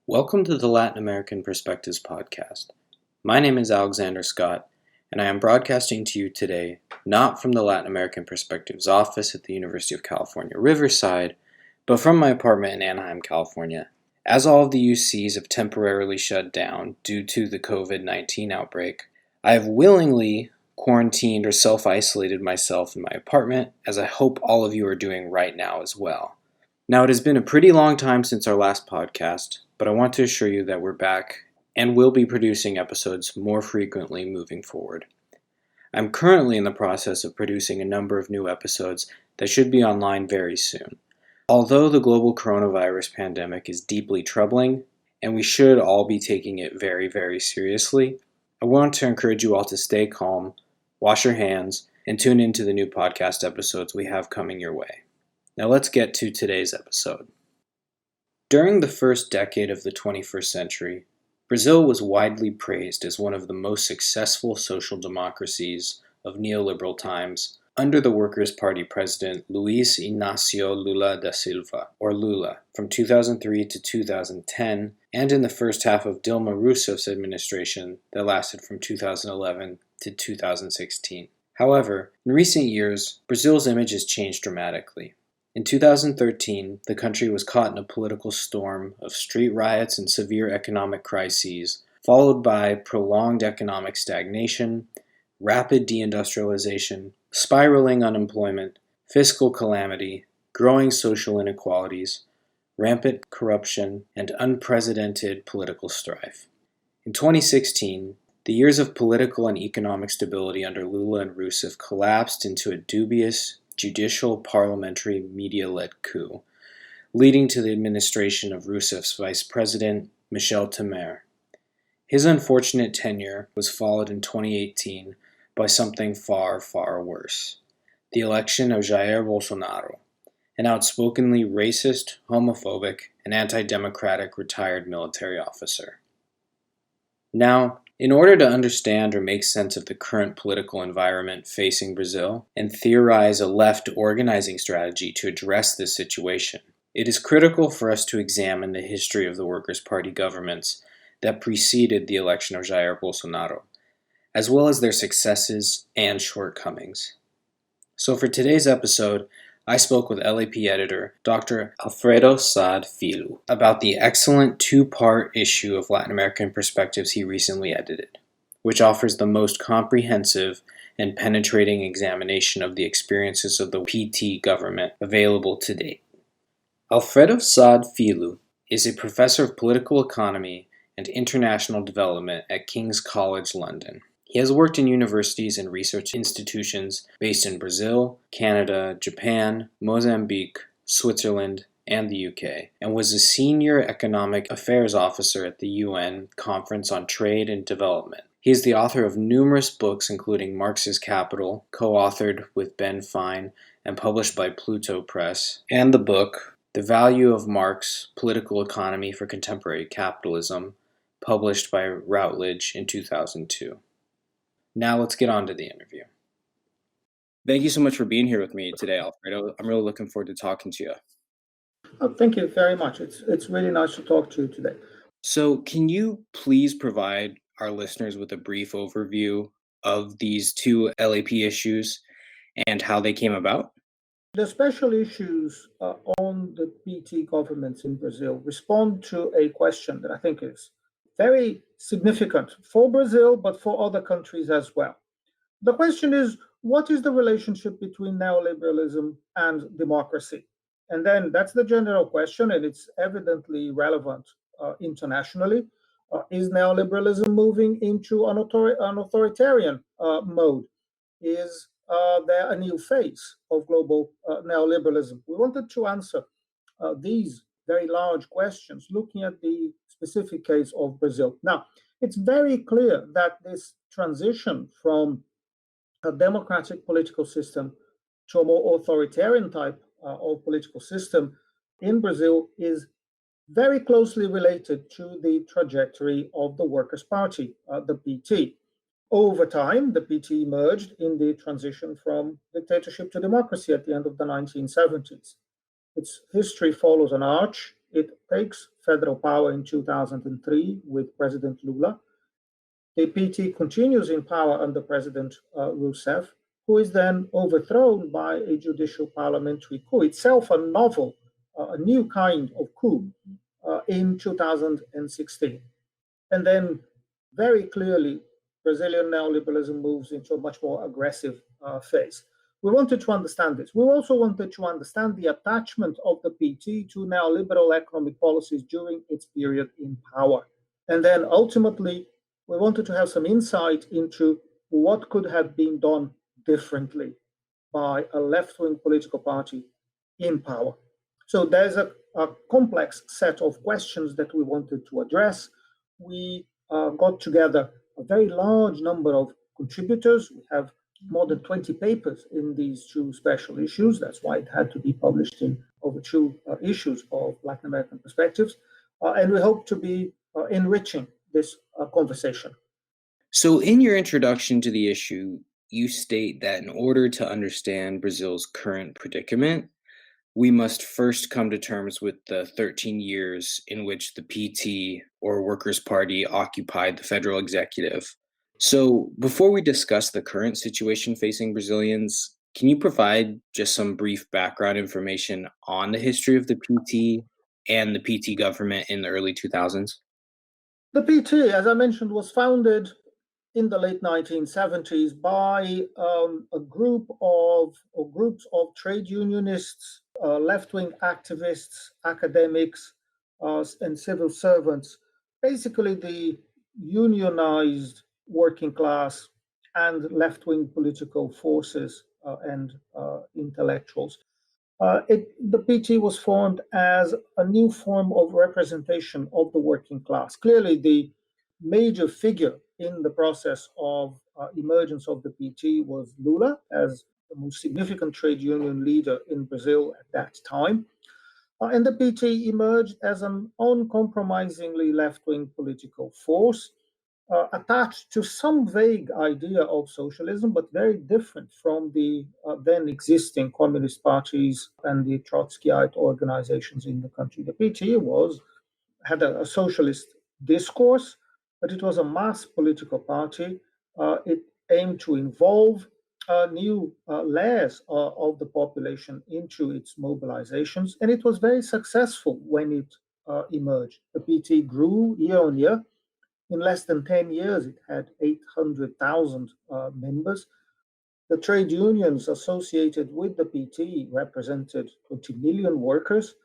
Welcome to the Latin American Perspectives podcast. My name is Alexander Scott, and I am broadcasting to you today not from the Latin American Perspectives office at the University of California, Riverside, but from my apartment in Anaheim, California. As all of the UCs have temporarily shut down due to the COVID-19 outbreak, I have willingly quarantined or self-isolated myself in my apartment, as I hope all of you are doing right now as well. Now, it has been a pretty long time since our last podcast, but I want to assure you that we're back and will be producing episodes more frequently moving forward. I'm currently in the process of producing a number of new episodes that should be online very soon. Although the global coronavirus pandemic is deeply troubling, and we should all be taking it very, very seriously, I want to encourage you all to stay calm, wash your hands, and tune into the new podcast episodes we have coming your way. Now let's get to today's episode. During the first decade of the 21st century, Brazil was widely praised as one of the most successful social democracies of neoliberal times under the Workers' Party president Luiz Inácio Lula da Silva, or Lula, from 2003 to 2010, and in the first half of Dilma Rousseff's administration that lasted from 2011 to 2016. However, in recent years, Brazil's image has changed dramatically. In 2013, the country was caught in a political storm of street riots and severe economic crises, followed by prolonged economic stagnation, rapid deindustrialization, spiraling unemployment, fiscal calamity, growing social inequalities, rampant corruption, and unprecedented political strife. In 2016, the years of political and economic stability under Lula and Rousseff collapsed into a dubious, judicial, parliamentary, media-led coup, leading to the administration of Rousseff's vice president, Michel Temer. His unfortunate tenure was followed in 2018 by something far, far worse: the election of Jair Bolsonaro, an outspokenly racist, homophobic, and anti-democratic retired military officer. Now, in order to understand or make sense of the current political environment facing Brazil and theorize a left organizing strategy to address this situation, it is critical for us to examine the history of the Workers' Party governments that preceded the election of Jair Bolsonaro, as well as their successes and shortcomings. So for today's episode, I spoke with LAP editor Dr. Alfredo Saad-Filho about the excellent two-part issue of Latin American Perspectives he recently edited, which offers the most comprehensive and penetrating examination of the experiences of the PT government available to date. Alfredo Saad-Filho is a professor of political economy and international development at King's College London. He has worked in universities and research institutions based in Brazil, Canada, Japan, Mozambique, Switzerland, and the UK, and was a senior economic affairs officer at the UN Conference on Trade and Development. He is the author of numerous books, including Marx's Capital, co-authored with Ben Fine and published by Pluto Press, and the book The Value of Marx, Political Economy for Contemporary Capitalism, published by Routledge in 2002. Now let's get on to the interview. Thank you so much for being here with me today, Alfredo. I'm really looking forward to talking to you. Thank you very much. It's really nice to talk to you today. So can you please provide our listeners with a brief overview of these two LAP issues and how they came about? The special issues on the PT governments in Brazil respond to a question that I think is very significant for Brazil, but for other countries as well. The question is, what is the relationship between neoliberalism and democracy? And then that's the general question, and it's evidently relevant internationally. Is neoliberalism moving into an authoritarian mode? Is there a new phase of global neoliberalism? We wanted to answer these very large questions, looking at the specific case of Brazil. Now, it's very clear that this transition from a democratic political system to a more authoritarian type of political system in Brazil is very closely related to the trajectory of the Workers' Party, the PT. Over time, the PT emerged in the transition from dictatorship to democracy at the end of the 1970s. Its history follows an arch It takes federal power in 2003 with President Lula. The PT continues in power under President Rousseff, who is then overthrown by a judicial parliamentary coup, itself a novel, a new kind of coup in 2016. And then very clearly, Brazilian neoliberalism moves into a much more aggressive phase. We wanted to understand this. We also wanted to understand the attachment of the PT to neoliberal economic policies during its period in power. And then ultimately, we wanted to have some insight into what could have been done differently by a left-wing political party in power. So there's a complex set of questions that we wanted to address. We got together a very large number of contributors. We have more than 20 papers in these two special issues. That's why it had to be published in over two issues of Latin American perspectives. And we hope to be enriching this conversation. So in your introduction to the issue, you state that in order to understand Brazil's current predicament, we must first come to terms with the 13 years in which the PT, or Workers' Party, occupied the federal executive. So before we discuss the current situation facing Brazilians, can you provide just some brief background information on the history of the PT and the PT government in the early 2000s? The PT, as I mentioned, was founded in the late 1970s by a group of or groups of trade unionists, left-wing activists, academics, and civil servants, basically the unionized working class and left-wing political forces and intellectuals. The PT was formed as a new form of representation of the working class. Clearly, the major figure in the process of emergence of the PT was Lula as the most significant trade union leader in Brazil at that time. And the PT emerged as an uncompromisingly left-wing political force attached to some vague idea of socialism, but very different from the then existing communist parties and the Trotskyite organizations in the country. The PT had a socialist discourse, but it was a mass political party. It aimed to involve new layers of the population into its mobilizations, and it was very successful when it emerged. The PT grew year on year. In less than 10 years, it had 800,000 members. The trade unions associated with the PT represented 20 million workers,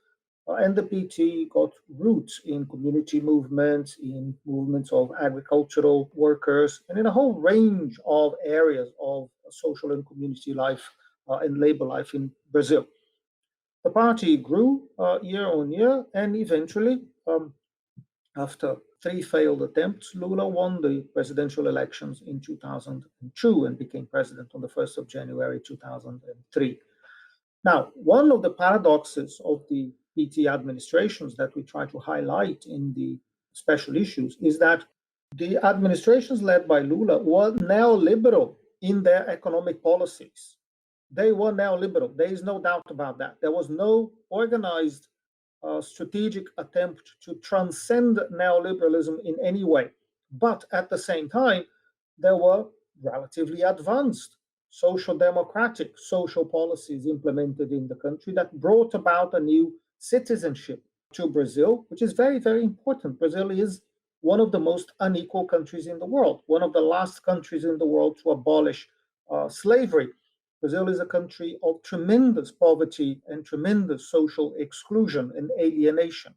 and the PT got roots in community movements, in movements of agricultural workers, and in a whole range of areas of social and community life and labor life in Brazil. The party grew year on year, and eventually, after 3 failed attempts, Lula won the presidential elections in 2002 and became president on the 1st of January 2003. Now, one of the paradoxes of the PT administrations that we try to highlight in the special issues is that the administrations led by Lula were neoliberal in their economic policies. They were neoliberal. There is no doubt about that. There was no organized strategic attempt to transcend neoliberalism in any way. But at the same time, there were relatively advanced social democratic social policies implemented in the country that brought about a new citizenship to Brazil, which is very, very important. Brazil is one of the most unequal countries in the world, one of the last countries in the world to abolish slavery. Brazil is a country of tremendous poverty and tremendous social exclusion and alienation.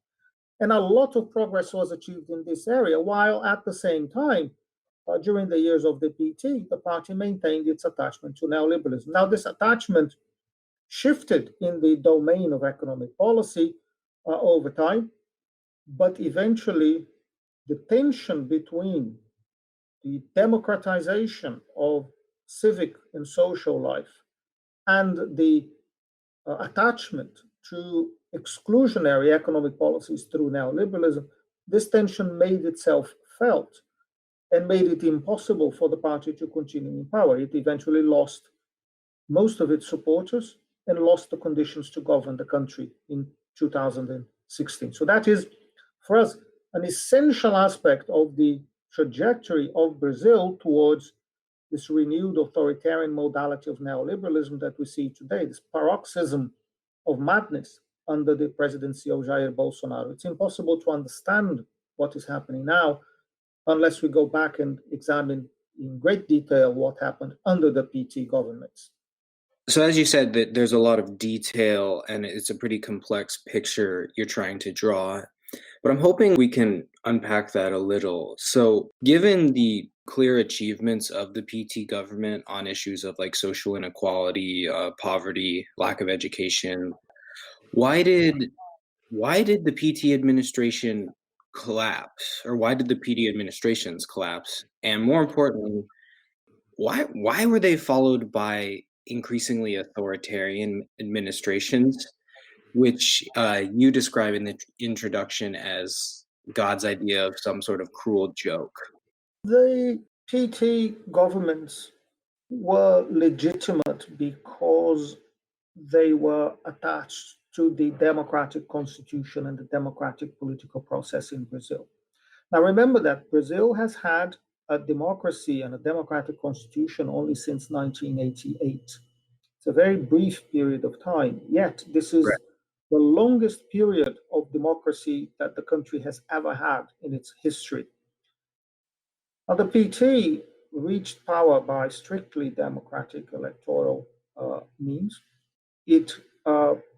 And a lot of progress was achieved in this area, while at the same time, during the years of the PT, the party maintained its attachment to neoliberalism. Now, this attachment shifted in the domain of economic policy over time, but eventually the tension between the democratization of civic and social life and the attachment to exclusionary economic policies through neoliberalism, this tension made itself felt and made it impossible for the party to continue in power. It eventually lost most of its supporters and lost the conditions to govern the country in 2003. 2016. So that is, for us, an essential aspect of the trajectory of Brazil towards this renewed authoritarian modality of neoliberalism that we see today, this paroxysm of madness under the presidency of Jair Bolsonaro. It's impossible to understand what is happening now unless we go back and examine in great detail what happened under the PT governments. So as you said, that there's a lot of detail and it's a pretty complex picture you're trying to draw. But I'm hoping we can unpack that a little. So given the clear achievements of the PT government on issues of like social inequality, poverty, lack of education, why did the PT administration collapse, or why did the PT administrations collapse? And more importantly, why were they followed by increasingly authoritarian administrations, which you describe in the introduction as God's idea of some sort of cruel joke? The PT governments were legitimate because they were attached to the democratic constitution and the democratic political process in Brazil. Now, remember that Brazil has had a democracy and a democratic constitution only since 1988. It's a very brief period of time, yet this is Right. the longest period of democracy that the country has ever had in its history. Now, the PT reached power by strictly democratic electoral means. It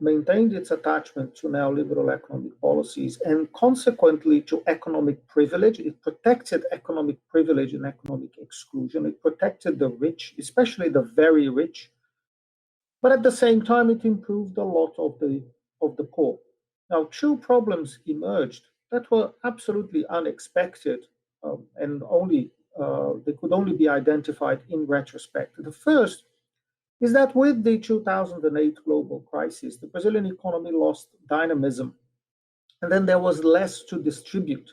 maintained its attachment to neoliberal economic policies and consequently to economic privilege. It protected economic privilege and economic exclusion. It protected the rich, especially the very rich. But at the same time, it improved a lot of the poor. Now, two problems emerged that were absolutely unexpected and they could only be identified in retrospect. The first is that with the 2008 global crisis, the Brazilian economy lost dynamism, and then there was less to distribute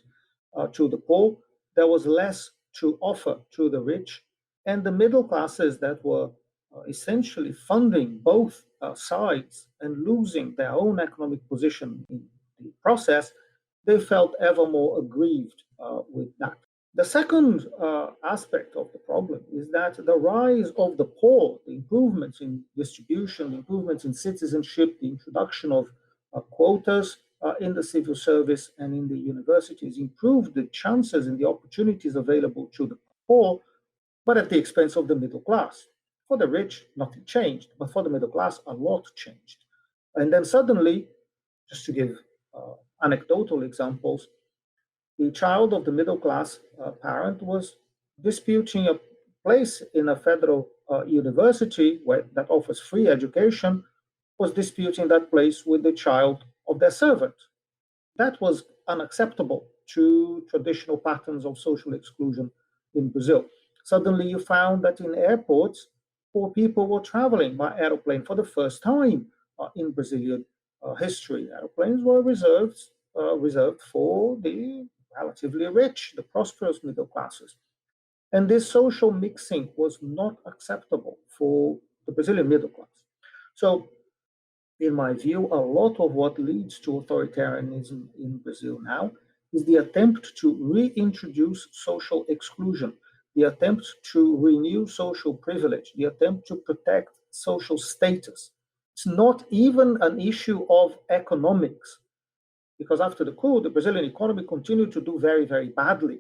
to the poor, there was less to offer to the rich, and the middle classes that were essentially funding both sides and losing their own economic position in the process, they felt ever more aggrieved with that. The second aspect of the problem is that the rise of the poor, the improvements in distribution, the improvements in citizenship, the introduction of quotas in the civil service and in the universities improved the chances and the opportunities available to the poor, but at the expense of the middle class. For the rich, nothing changed, but for the middle class, a lot changed. And then suddenly, just to give anecdotal examples, the child of the middle class parent was disputing a place in a federal university that offers free education, was disputing that place with the child of their servant. That was unacceptable to traditional patterns of social exclusion in Brazil. Suddenly, you found that in airports, poor people were traveling by aeroplane for the first time in Brazilian history. Airplanes were reserved for the relatively rich, the prosperous middle classes. And this social mixing was not acceptable for the Brazilian middle class. So, in my view, a lot of what leads to authoritarianism in Brazil now is the attempt to reintroduce social exclusion, the attempt to renew social privilege, the attempt to protect social status. It's not even an issue of economics, because after the coup, the Brazilian economy continued to do very, very badly.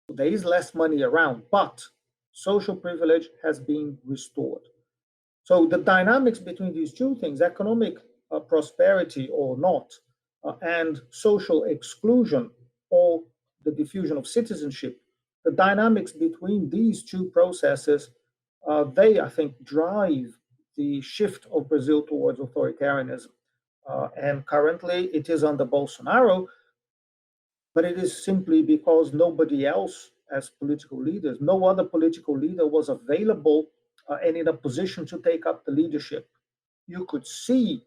So there is less money around, but social privilege has been restored. So the dynamics between these two things, economic prosperity or not, and social exclusion or the diffusion of citizenship, the dynamics between these two processes, they, I think, drive the shift of Brazil towards authoritarianism. And currently it is under Bolsonaro, but it is simply because nobody else, as political leaders, no other political leader was available and in a position to take up the leadership. You could see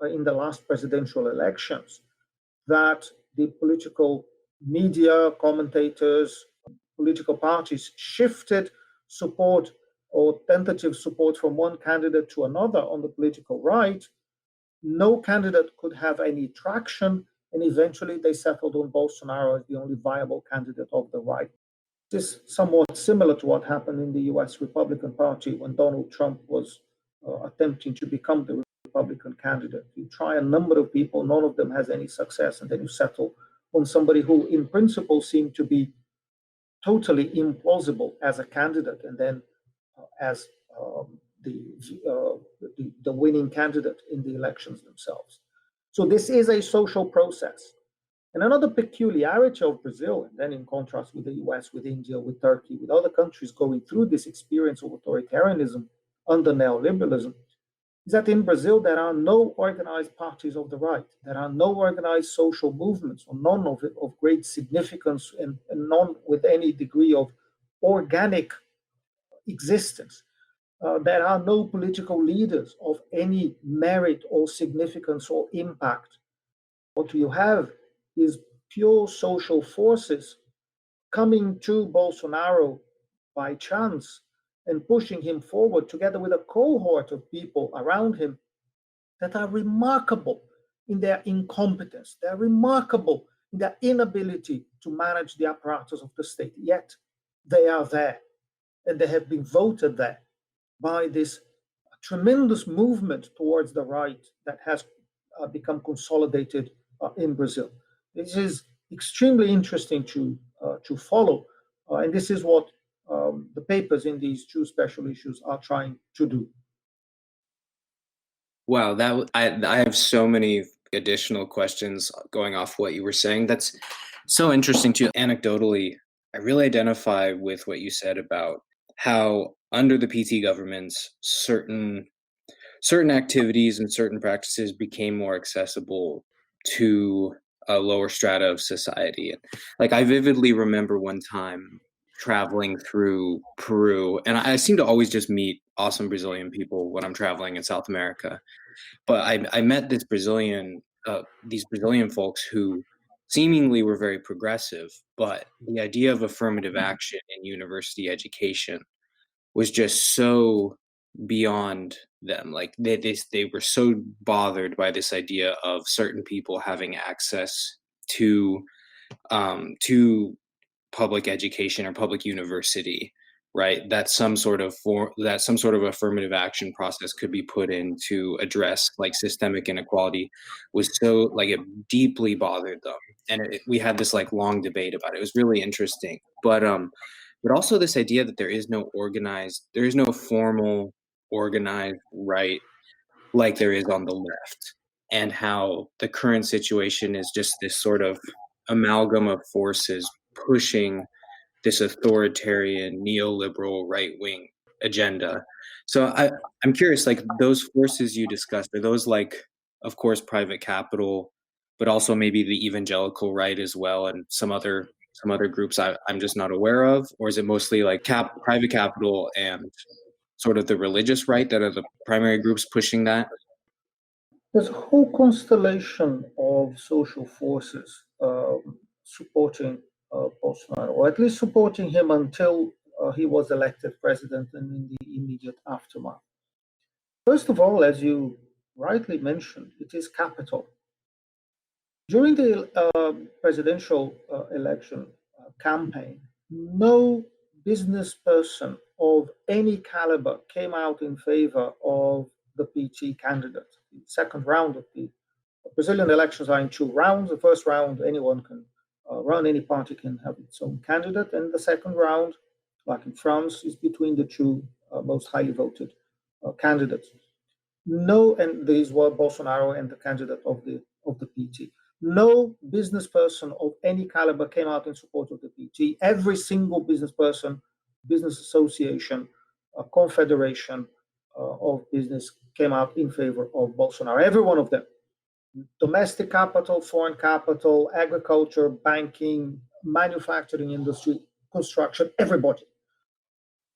in the last presidential elections that the political media, commentators, political parties shifted support or tentative support from one candidate to another on the political right. No candidate could have any traction, and eventually they settled on Bolsonaro as the only viable candidate of the right. This is somewhat similar to what happened in the US Republican Party when Donald Trump was attempting to become the Republican candidate. You try a number of people, none of them has any success, and then you settle on somebody who in principle seemed to be totally implausible as a candidate, and then as the winning candidate in the elections themselves. So this is a social process. And another peculiarity of Brazil, and then in contrast with the US, with India, with Turkey, with other countries going through this experience of authoritarianism under neoliberalism, is that in Brazil there are no organized parties of the right. There are no organized social movements, or none of it of great significance, and none with any degree of organic existence. There are no political leaders of any merit or significance or impact. What you have is pure social forces coming to Bolsonaro by chance and pushing him forward together with a cohort of people around him that are remarkable in their incompetence. They're remarkable in their inability to manage the apparatus of the state. Yet they are there, and they have been voted there by this tremendous movement towards the right that has become consolidated in Brazil. This is extremely interesting to follow, and this is what the papers in these two special issues are trying to do. Wow, I have so many additional questions going off what you were saying. That's so interesting too. Anecdotally, I really identify with what you said about how under the PT governments, certain activities and certain practices became more accessible to a lower strata of society. Like I vividly remember one time traveling through Peru, and I seem to always just meet awesome Brazilian people when I'm traveling in South America. But I met these Brazilian folks who seemingly were very progressive, but the idea of affirmative action in university education was just so beyond them. Like they were so bothered by this idea of certain people having access to public education or public university, right? That some sort of affirmative action process could be put in to address like systemic inequality was so like it deeply bothered them, and we had this like long debate about it. It was really interesting, but also this idea that there is no formal organized right like there is on the left, and how the current situation is just this sort of amalgam of forces pushing this authoritarian neoliberal right-wing agenda. So I'm curious, like those forces you discussed, are those like, of course, private capital, but also maybe the evangelical right as well, and some other groups I'm just not aware of? Or is it mostly like private capital and sort of the religious right that are the primary groups pushing that? There's a whole constellation of social forces supporting Bolsonaro, or at least supporting him until he was elected president and in the immediate aftermath. First of all, as you rightly mentioned, it is capital. During the presidential election campaign, no business person of any caliber came out in favor of the PT candidate. The second round of the Brazilian elections are in two rounds. The first round, anyone can run, any party can have its own candidate. And the second round, like in France, is between the two most highly voted candidates. No, and these were Bolsonaro and the candidate of the PT. No business person of any caliber came out in support of the PT. Every single business person, business association, confederation of business came out in favor of Bolsonaro. Every one of them. Domestic capital, foreign capital, agriculture, banking, manufacturing industry, construction, everybody.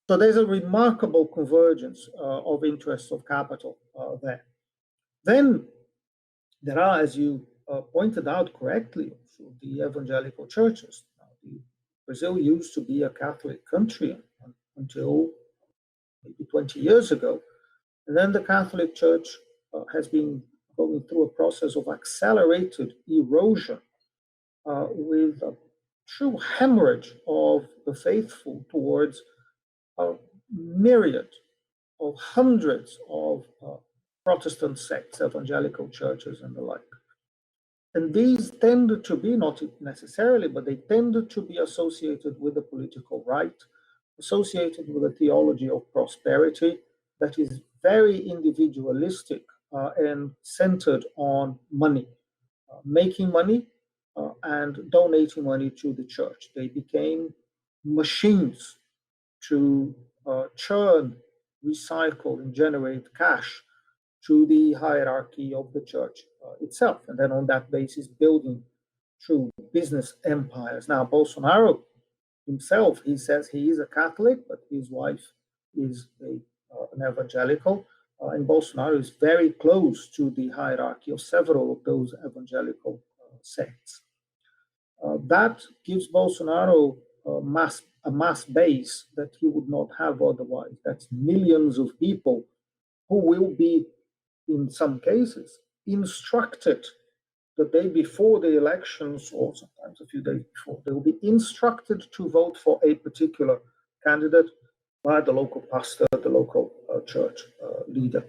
So there's a remarkable convergence of interests of capital there. Then there are, as you pointed out correctly, the evangelical churches. Brazil used to be a Catholic country until maybe 20 years ago. And then the Catholic Church has been going through a process of accelerated erosion with a true hemorrhage of the faithful towards a myriad of hundreds of Protestant sects, evangelical churches, and the like. And these tended to be, not necessarily, but they tended to be associated with the political right, associated with a theology of prosperity that is very individualistic and centered on money, making money and donating money to the church. They became machines to churn, recycle, and generate cash to the hierarchy of the church itself. And then on that basis, building true business empires. Now, Bolsonaro himself, he says he is a Catholic, but his wife is an evangelical. And Bolsonaro is very close to the hierarchy of several of those evangelical sects. That gives Bolsonaro a mass base that he would not have otherwise. That's millions of people who will be, in some cases, instructed the day before the elections, or sometimes a few days before. They will be instructed to vote for a particular candidate by the local pastor, the local church leader.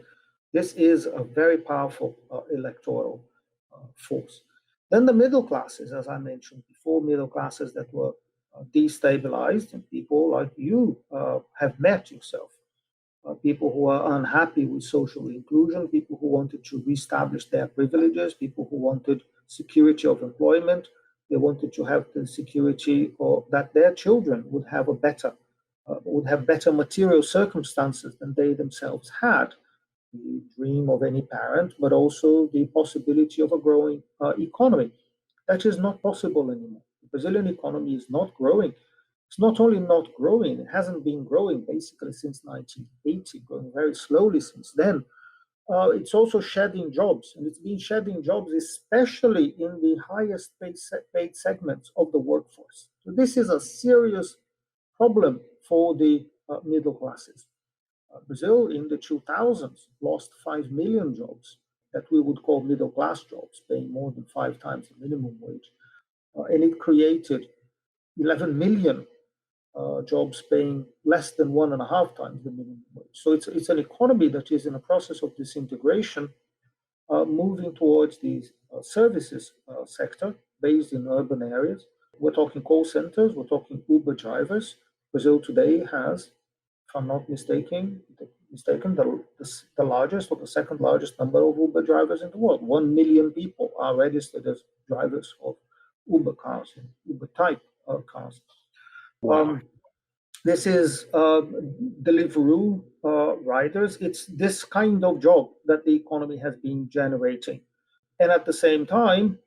This is a very powerful electoral force. Then the middle classes, as I mentioned before, middle classes that were destabilized, and people like you have met yourself. People who are unhappy with social inclusion, people who wanted to reestablish their privileges, people who wanted security of employment. They wanted to have the security or that their children would have better material circumstances than they themselves had. The dream of any parent, but also the possibility of a growing economy. That is not possible anymore. The Brazilian economy is not growing. It's not only not growing, it hasn't been growing basically since 1980, growing very slowly since then. It's also shedding jobs, and it's been shedding jobs especially in the highest paid segments of the workforce. So this is a serious problem for the middle classes. Brazil in the 2000s lost 5 million jobs that we would call middle class jobs, paying more than 5 times the minimum wage. And it created 11 million jobs paying less than 1.5 times the minimum wage. So it's an economy that is in a process of disintegration, moving towards the services sector based in urban areas. We're talking call centers, we're talking Uber drivers. Brazil today has, if I'm not mistaken, the largest or the second largest number of Uber drivers in the world. 1 million people are registered as drivers of Uber cars and Uber type cars. Wow. This is Deliveroo riders. It's this kind of job that the economy has been generating. And at the same time,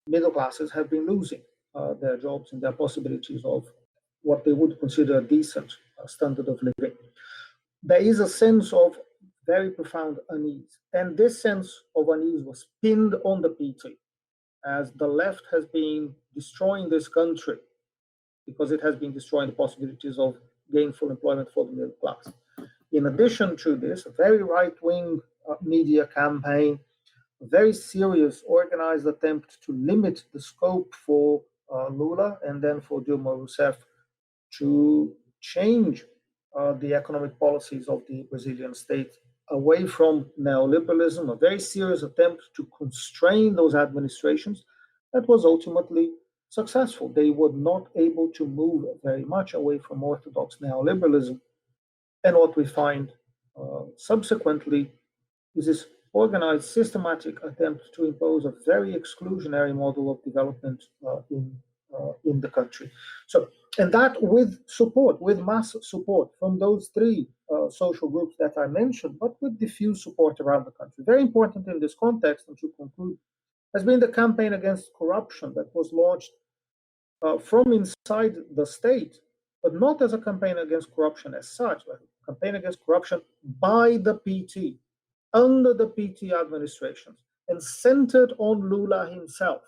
middle classes have been losing their jobs and their possibilities of what they would consider a decent standard of living. There is a sense of very profound unease. And this sense of unease was pinned on the PT, as the left has been destroying this country because it has been destroying the possibilities of gainful employment for the middle class. In addition to this, a very right-wing media campaign, a very serious organized attempt to limit the scope for Lula and then for Dilma Rousseff to change the economic policies of the Brazilian state away from neoliberalism, a very serious attempt to constrain those administrations that was ultimately successful. They were not able to move very much away from orthodox neoliberalism. And what we find subsequently is this organized, systematic attempt to impose a very exclusionary model of development in the country. So, and that with support, with mass support from those three social groups that I mentioned, but with diffuse support around the country. Very important in this context, and to conclude, has been the campaign against corruption that was launched from inside the state, but not as a campaign against corruption as such, but a campaign against corruption by the PT, under the PT administrations, and centered on Lula himself.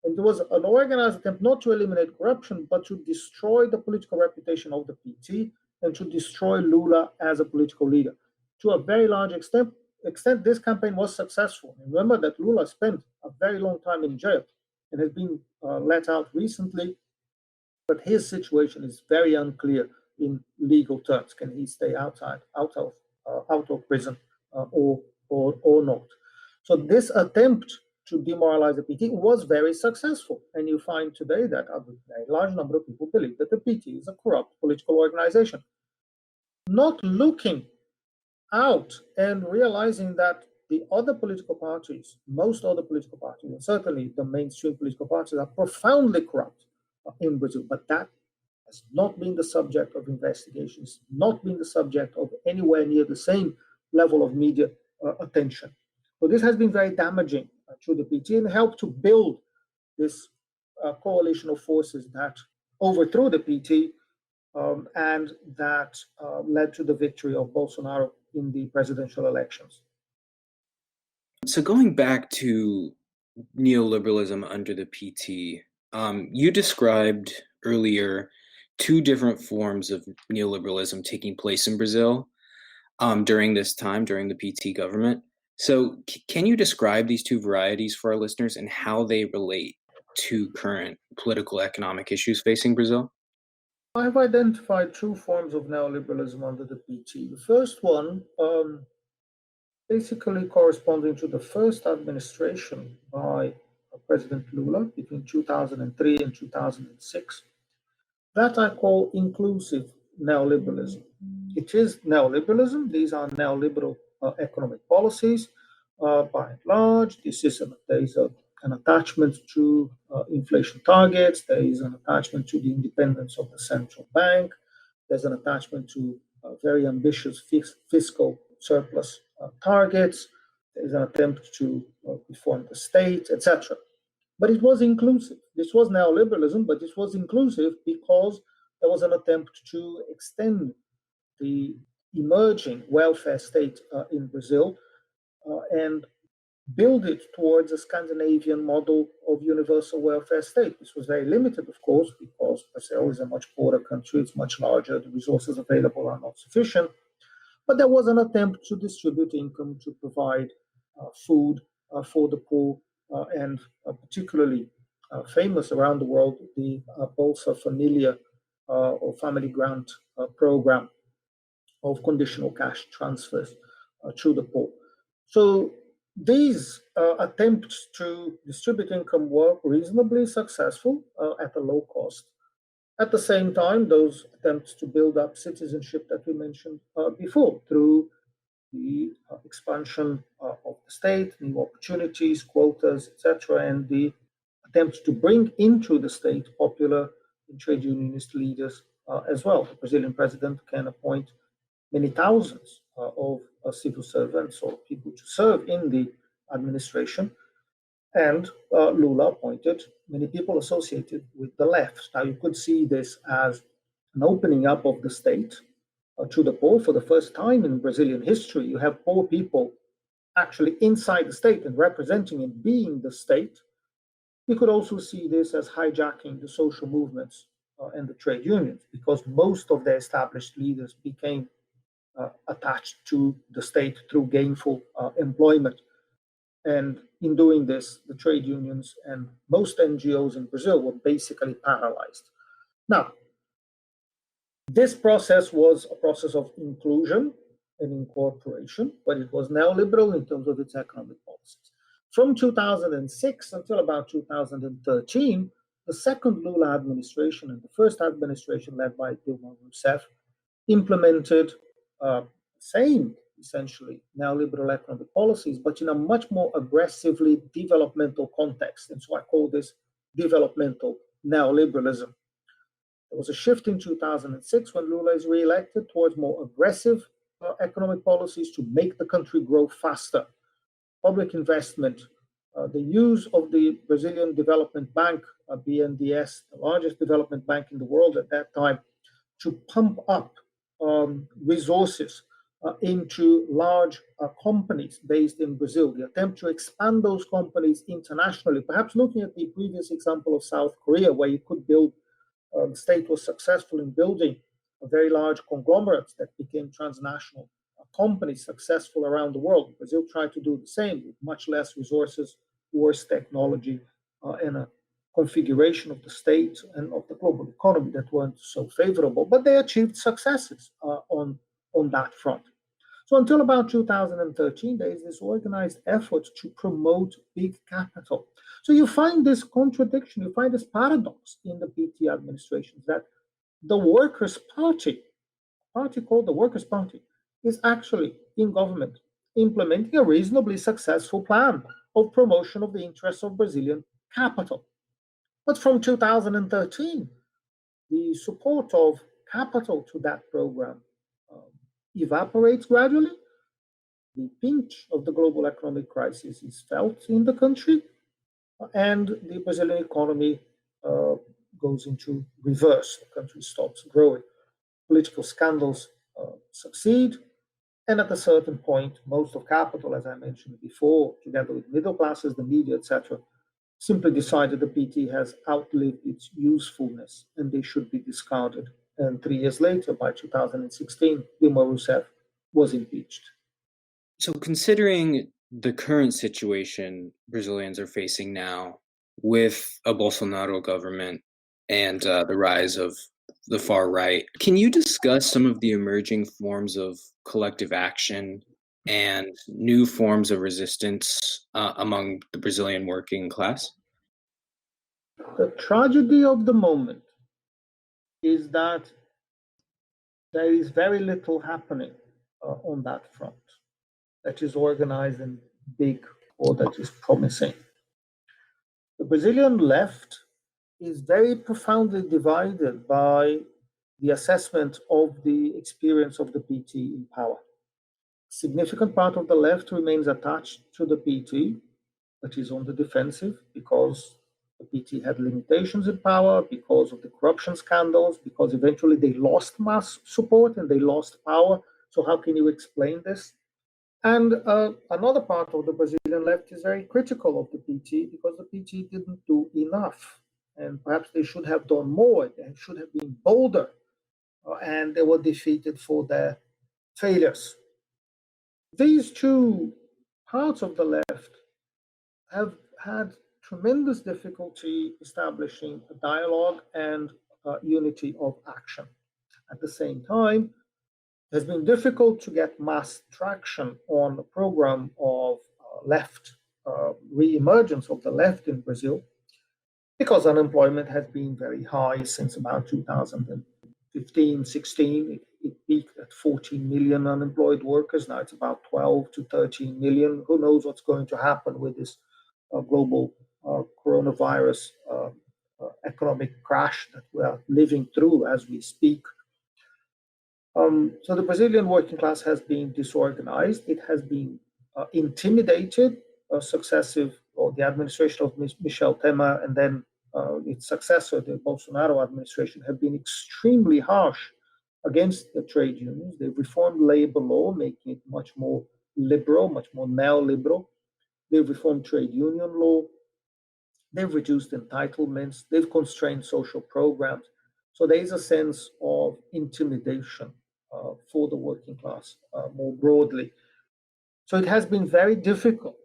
And there was an organized attempt not to eliminate corruption, but to destroy the political reputation of the PT and to destroy Lula as a political leader. To a very large extent, extent this campaign was successful, remember that Lula spent a very long time in jail and has been let out recently, but his situation is very unclear in legal terms. Can he stay out of prison or not? So this attempt to demoralize the PT was very successful, and you find today that a very large number of people believe that the PT is a corrupt political organization. Not looking out and realizing that the other political parties, most other political parties, and certainly the mainstream political parties, are profoundly corrupt in Brazil. But that has not been the subject of investigations, not been the subject of anywhere near the same level of media attention. So this has been very damaging to the PT and helped to build this coalition of forces that overthrew the PT and that led to the victory of Bolsonaro in the presidential elections. So going back to neoliberalism under the PT, you described earlier two different forms of neoliberalism taking place in Brazil during this time, during the PT government. So can you describe these two varieties for our listeners and how they relate to current political economic issues facing Brazil? I've identified two forms of neoliberalism under the PT. The first one, basically corresponding to the first administration by President Lula between 2003 and 2006, that I call inclusive neoliberalism. It is neoliberalism. These are neoliberal economic policies. By and large, there is an attachment to inflation targets. There is an attachment to the independence of the central bank. There's an attachment to very ambitious fiscal surplus targets. There's an attempt to reform the state, etc. But it was inclusive. This was neoliberalism, but it was inclusive because there was an attempt to extend the emerging welfare state in Brazil and build it towards a Scandinavian model of universal welfare state. This was very limited, of course, because Brazil is a much poorer country, it's much larger, the resources available are not sufficient. But there was an attempt to distribute income, to provide food for the poor, and particularly famous around the world, the Bolsa Familia or Family Grant program of conditional cash transfers to the poor. So these attempts to distribute income were reasonably successful at a low cost. At the same time, those attempts to build up citizenship that we mentioned before through the expansion of the state, new opportunities, quotas, etc., and the attempts to bring into the state popular and trade unionist leaders as well. The Brazilian president can appoint many thousands of civil servants or people to serve in the administration. And Lula appointed many people associated with the left. Now, you could see this as an opening up of the state to the poor. For the first time in Brazilian history, you have poor people actually inside the state and representing and being the state. You could also see this as hijacking the social movements and the trade unions, because most of their established leaders became attached to the state through gainful employment. And in doing this, the trade unions and most NGOs in Brazil were basically paralyzed. Now, this process was a process of inclusion and incorporation, but it was neoliberal in terms of its economic policies. From 2006 until about 2013, the second Lula administration and the first administration led by Dilma Rousseff implemented same, essentially, neoliberal economic policies, but in a much more aggressively developmental context. And so I call this developmental neoliberalism. There was a shift in 2006 when Lula is re-elected towards more aggressive economic policies to make the country grow faster. Public investment, the use of the Brazilian Development Bank, BNDES, the largest development bank in the world at that time, to pump up resources into large companies based in Brazil. The attempt to expand those companies internationally, perhaps looking at the previous example of South Korea, where you could build, the state was successful in building a very large conglomerates that became transnational companies successful around the world. Brazil tried to do the same with much less resources, worse technology, and a configuration of the state and of the global economy that weren't so favorable, but they achieved successes on that front. So until about 2013, there is this organized effort to promote big capital. So you find this contradiction, you find this paradox in the PT administrations that the Workers' Party called the Workers' Party, is actually in government implementing a reasonably successful plan of promotion of the interests of Brazilian capital. But from 2013, the support of capital to that program evaporates gradually. The pinch of the global economic crisis is felt in the country, and the Brazilian economy goes into reverse. The country stops growing. Political scandals succeed, and at a certain point, most of capital, as I mentioned before, together with middle classes, the media, etc., simply decided the PT has outlived its usefulness and they should be discarded. And 3 years later, by 2016, Dilma Rousseff was impeached. So, considering the current situation Brazilians are facing now with a Bolsonaro government and the rise of the far right, can you discuss some of the emerging forms of collective action and new forms of resistance among the Brazilian working class? The tragedy of the moment is that there is very little happening on that front that is organized and big or that is promising. The Brazilian left is very profoundly divided by the assessment of the experience of the PT in power. A significant part of the left remains attached to the PT, but is on the defensive because the PT had limitations in power, because of the corruption scandals, because eventually they lost mass support and they lost power. So how can you explain this? And another part of the Brazilian left is very critical of the PT because the PT didn't do enough. And perhaps they should have done more. They should have been bolder. And they were defeated for their failures. These two parts of the left have had tremendous difficulty establishing a dialogue and unity of action. At the same time, it has been difficult to get mass traction on a program of left re-emergence of the left in Brazil because unemployment has been very high since about 2015, 16. It peaked at 14 million unemployed workers. Now it's about 12 to 13 million. Who knows what's going to happen with this global coronavirus economic crash that we are living through as we speak. So the Brazilian working class has been disorganized. It has been intimidated. The administration of Michel Temer and then its successor, the Bolsonaro administration, have been extremely harsh against the trade unions. They've reformed labor law, making it much more liberal, much more neoliberal. They've reformed trade union law. They've reduced entitlements. They've constrained social programs. So there is a sense of intimidation for the working class more broadly. So it has been very difficult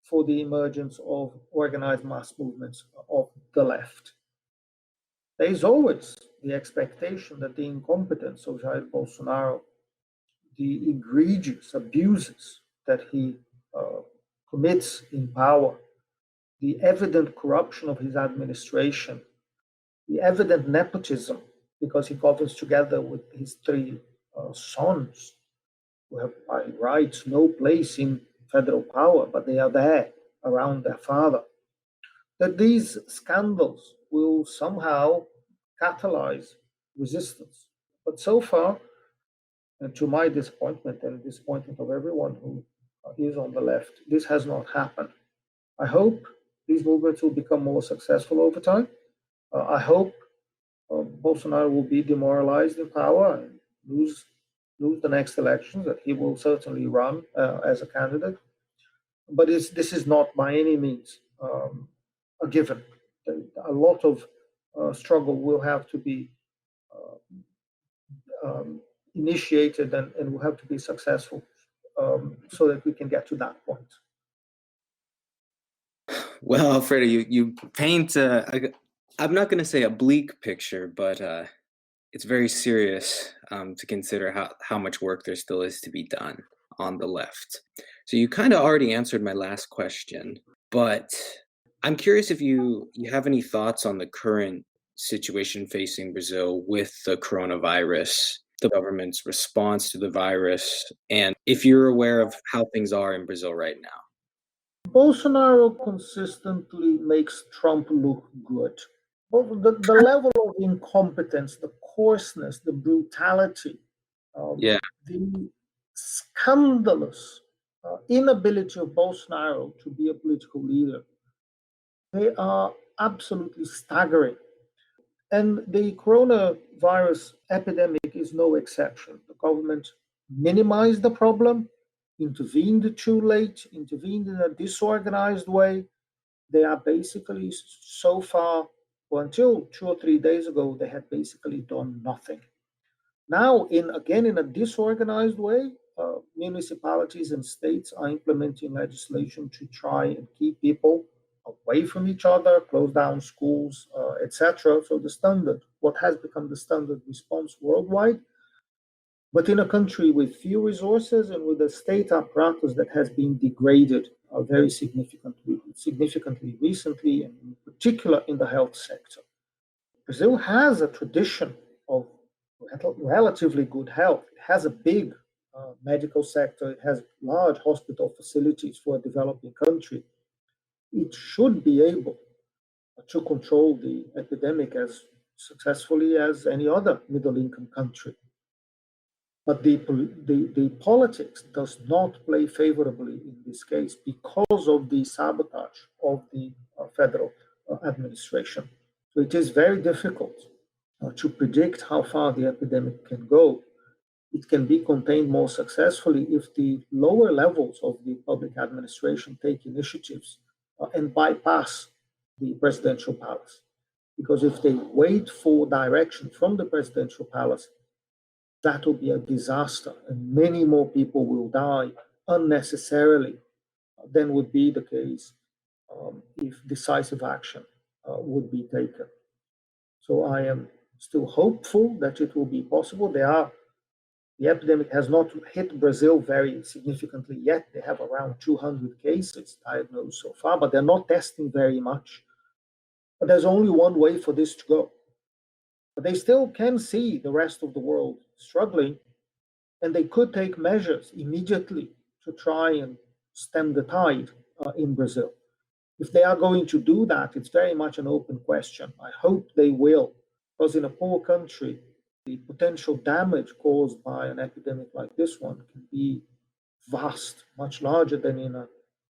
for the emergence of organized mass movements of the left. There is always the expectation that the incompetence of Jair Bolsonaro, the egregious abuses that he commits in power, the evident corruption of his administration, the evident nepotism, because he governs together with his three sons, who have by rights no place in federal power, but they are there around their father, that these scandals will somehow catalyze resistance. But so far, and to my disappointment and the disappointment of everyone who is on the left, this has not happened. I hope these movements will become more successful over time. I hope Bolsonaro will be demoralized in power and lose the next elections, that he will certainly run as a candidate. But this is not by any means a given. A lot of struggle will have to be initiated and will have to be successful so that we can get to that point. Well, Alfredo, you paint, I'm not going to say a bleak picture, but it's very serious to consider how much work there still is to be done on the left. So you kind of already answered my last question, but I'm curious if you have any thoughts on the current situation facing Brazil with the coronavirus, the government's response to the virus, and if you're aware of how things are in Brazil right now. Bolsonaro consistently makes Trump look good. The level of incompetence, the coarseness, the brutality, the scandalous inability of Bolsonaro to be a political leader, they are absolutely staggering. And the coronavirus epidemic is no exception. The government minimized the problem, intervened too late, intervened in a disorganized way. They are basically so far, well, until 2 or 3 days ago, they had basically done nothing. Now, in a disorganized way, municipalities and states are implementing legislation to try and keep people away from each other, close down schools, etc. So what has become the standard response worldwide. But in a country with few resources and with a state apparatus that has been degraded very significantly recently, and in particular in the health sector, Brazil has a tradition of relatively good health. It has a big medical sector. It has large hospital facilities for a developing country. It should be able to control the epidemic as successfully as any other middle-income country. But the politics does not play favorably in this case because of the sabotage of the federal administration. So it is very difficult to predict how far the epidemic can go. It can be contained more successfully if the lower levels of the public administration take initiatives and bypass the presidential palace. Because if they wait for direction from the presidential palace, that will be a disaster, and many more people will die unnecessarily than would be the case if decisive action would be taken. So I am still hopeful that it will be possible. The epidemic has not hit Brazil very significantly yet. They have around 200 cases diagnosed so far, but they're not testing very much. But there's only one way for this to go. But they still can see the rest of the world struggling, and they could take measures immediately to try and stem the tide in Brazil. If they are going to do that, it's very much an open question. I hope they will, because in a poor country, the potential damage caused by an epidemic like this one can be vast, much larger than in a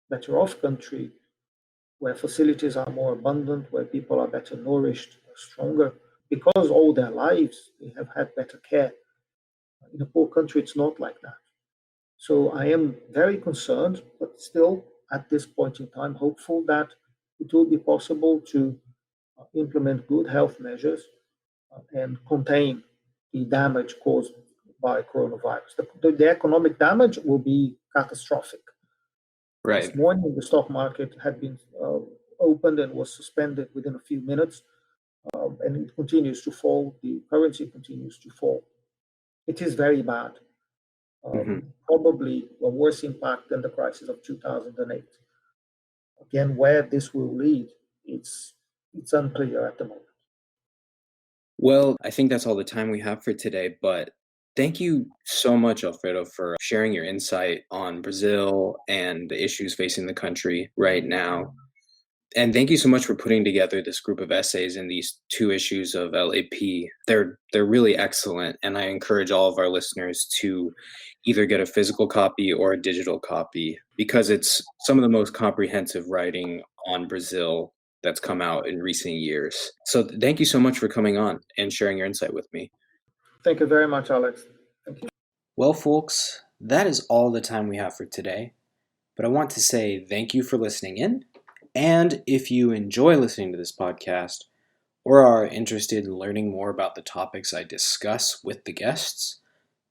better off country where facilities are more abundant, where people are better nourished, stronger, because all their lives they have had better care. In a poor country, it's not like that. So I am very concerned, but still at this point in time, hopeful that it will be possible to implement good health measures and contain the damage caused by coronavirus. The economic damage will be catastrophic. Right. This morning, the stock market had been opened and was suspended within a few minutes, and it continues to fall. The currency continues to fall. It is very bad. Probably a worse impact than the crisis of 2008. Again, where this will lead, it's unclear at the moment. Well, I think that's all the time we have for today, but thank you so much, Alfredo, for sharing your insight on Brazil and the issues facing the country right now. And thank you so much for putting together this group of essays in these 2 issues of LAP. They're really excellent, and I encourage all of our listeners to either get a physical copy or a digital copy because it's some of the most comprehensive writing on Brazil that's come out in recent years. So thank you so much for coming on and sharing your insight with me. Thank you very much, Alex. Thank you. Well, folks, that is all the time we have for today. But I want to say thank you for listening in. And if you enjoy listening to this podcast or are interested in learning more about the topics I discuss with the guests,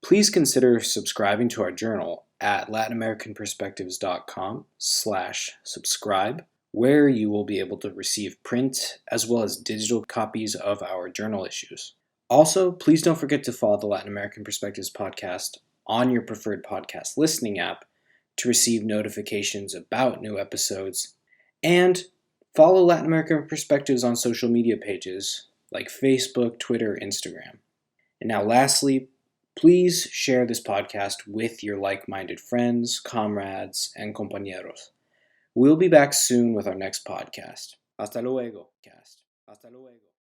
Please consider subscribing to our journal at latinamericanperspectives.com/subscribe, where you will be able to receive print as well as digital copies of our journal issues. Also, please don't forget to follow the Latin American Perspectives podcast on your preferred podcast listening app to receive notifications about new episodes, and follow Latin American Perspectives on social media pages like Facebook, Twitter, Instagram. And now lastly, please share this podcast with your like-minded friends, comrades, and compañeros. We'll be back soon with our next podcast. Hasta luego. Hasta luego.